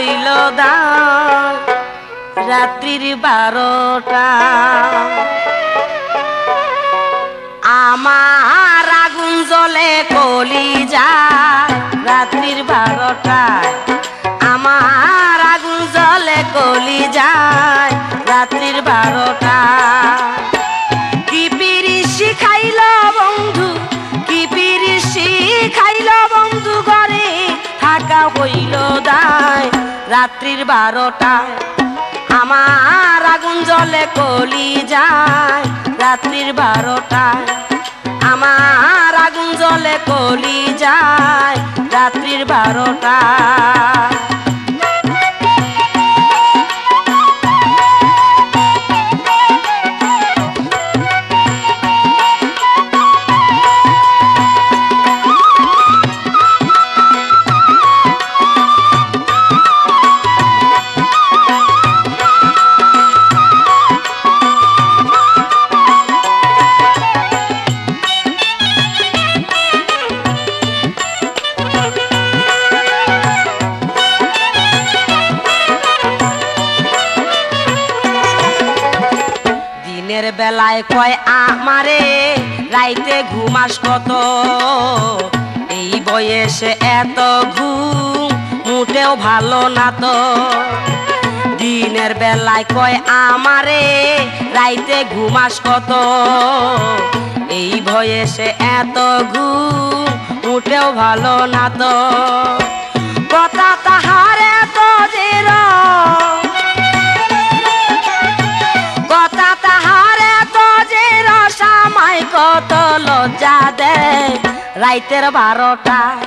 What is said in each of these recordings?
হইল দায় রাত্রির 12টা আমার আগুন জ্বলে কলিজায় রাত্রির 12টায় আমার আগুন জ্বলে কলিজায় রাত্রির 12টা কি পিরিশি খাইল বন্ধু কি পিরিশি খাইল বন্ধু ঘরে থাকা হইল দায় রাত্রির 12টায় আমার আগুন জ্বলে কলিজায় রাত্রির 12টায় আমার আগুন জ্বলে কলিজায় রাত্রির 12টায় বেলায় কয় আমারে রাইতে ঘুমাস কত এই বয়সে এত ঘুম মোটেও ভালো না তো দিনের বেলায় কয় আমারে রাইতে ঘুমাস কত এই বয়সে এত ঘুম মোটেও ভালো না তো কথা তাহার এত জের কথা তাহার এত জের সামাই কত লজ্জা দেয় রাইতের 12টায়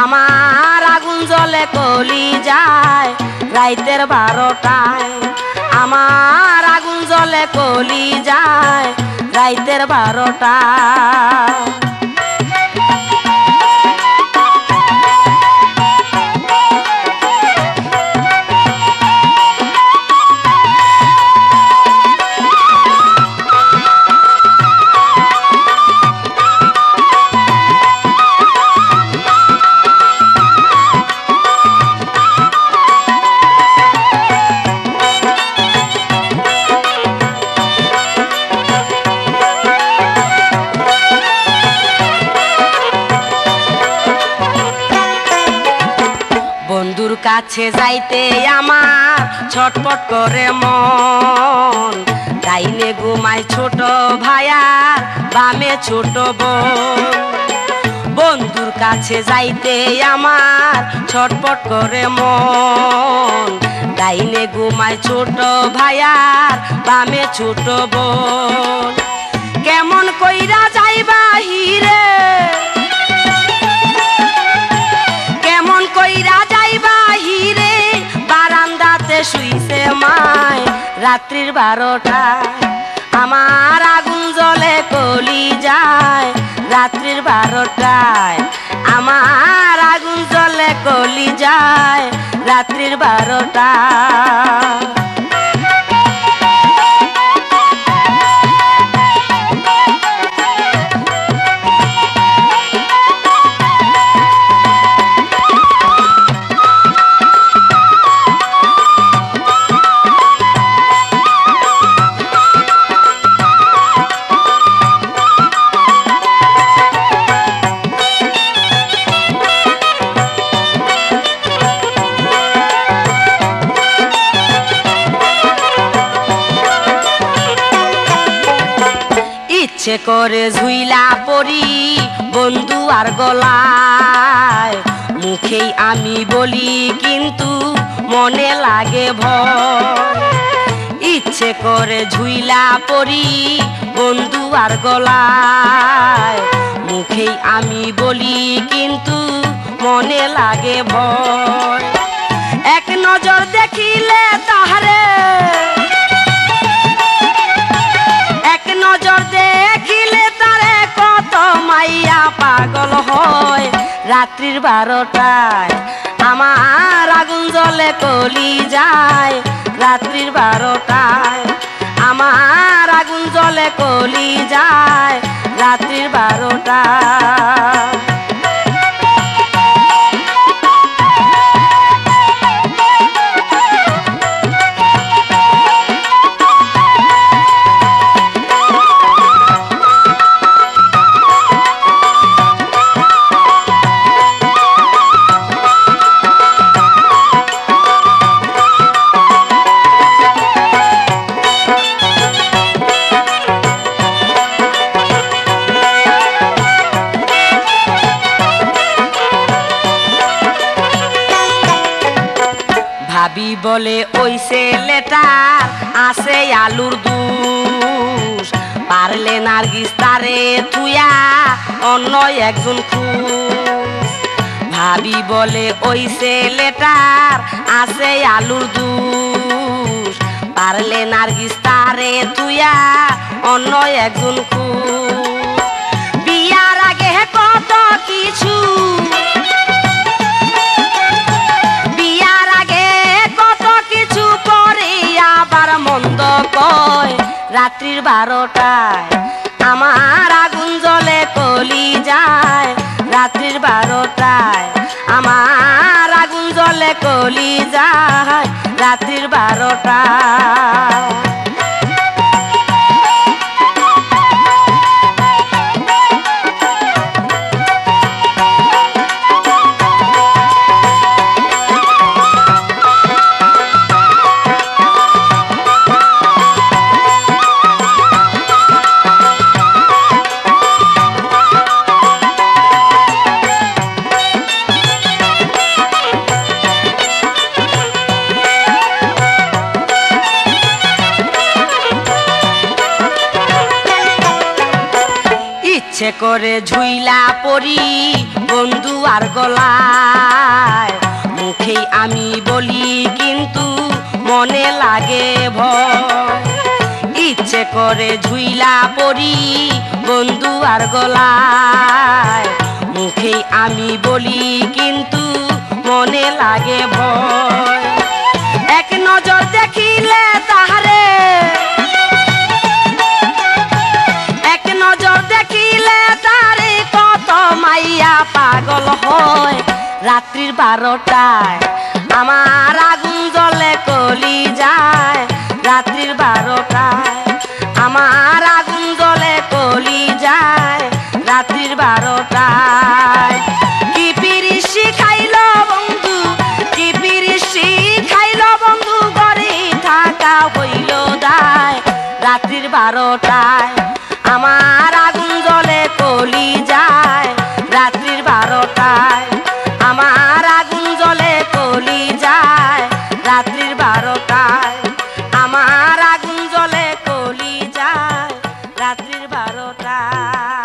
আমার আগুন জ্বলে কলিজায় রাইতের 12টায় আমার আগুন জ্বলে কলিজায় রাইতের 12টায় বন্ধুর কাছে যাইতে আমার ছটপট করে মন ডাইনে ঘুমায় ছোট ভাইয়ার বামে ছোট বোন বন্ধুর কাছে যাইতে আমার ছটপট করে মন ডাইনে ঘুমায় ছোট ভাইয়ার বামে ছোট বোন কেমন কইরা যাইবা হিরে কেমন কইরা যাইবা হিরে বারান্দাতে শুইছে মায় রাত্রির 12টায় আমার আগুন জ্বলে কলিজায় রাত্রির 12টায় আমার আগুন জ্বলে কলিজায় রাত্রির 12টায় ইচ্ছে করে ঝুইলা পড়ি বন্ধু আর গলায় মুখেই আমি বলি কিন্তু মনে লাগে ভয় ইচ্ছে করে ঝুইলা পড়ি বন্ধু আর গলায় মুখেই আমি বলি কিন্তু মনে লাগে ভয় এক নজর দেখিলে তাহারে এক নজর দেখিলে তারে কত মাইয়া পাগল হয় রাত্রির 12টায় আমার আগুন জ্বলে কলিজায় রাত্রির 12টায় আমার আগুন জ্বলে কলিজায় রাত্রির 12টায় ভাবি বলে ওই ছেলেটার আছে আলুর দুষ, পারলে নার্গিস তারে তুইয়া অন্য একজন খুঁজ। ভাবি বলে ওই ছেলেটার আছে আলুর দুষ, পারলে নার্গিস তারে তুইয়া অন্য একজন খুঁজ। বিয়ার আগে কত কিছু, বিয়ার আগে কত কিছু করে আবার মন্দ কয়। রাত্রির 12টায় আমার আগুন জ্বলে কলি যায়, রাত্রির 12টায় আমার আগুন জ্বলে কলি যায়, রাত্রির 12টায়। ইচ্ছে করে ঝুইলা পড়ি বন্ধু আর গলায়, মুখেই আমি বলি কিন্তু মনে লাগে ভয়। ইচ্ছে করে ঝুইলা পড়ি বন্ধু আর গলায়, মুখেই আমি বলি কিন্তু মনে লাগে ভয়। এক নজর দেখিলে তাহারে, এক নজর দেখিলে তারে কত মাইয়া পাগল হয়। রাত্রির 12টায় আমার আগুন জ্বলে কলি যায়, রাত্রির 12টায় আমার আগুন জ্বলে কলি যায়, রাত্রির 12টায়। কি পিরিশি খাইল বন্ধু, কি পিরিশি খাইল বন্ধু, ঘরে থাকা হইল দায়। রাত্রির 12টায় আমার আগুন জ্বলে কলি যায়, রাত্রির 12টায় আমার আগুন জ্বলে কলি যায়, রাত্রির 12টায় আমার আগুন জ্বলে কলি যায়, রাত্রির 12টায়।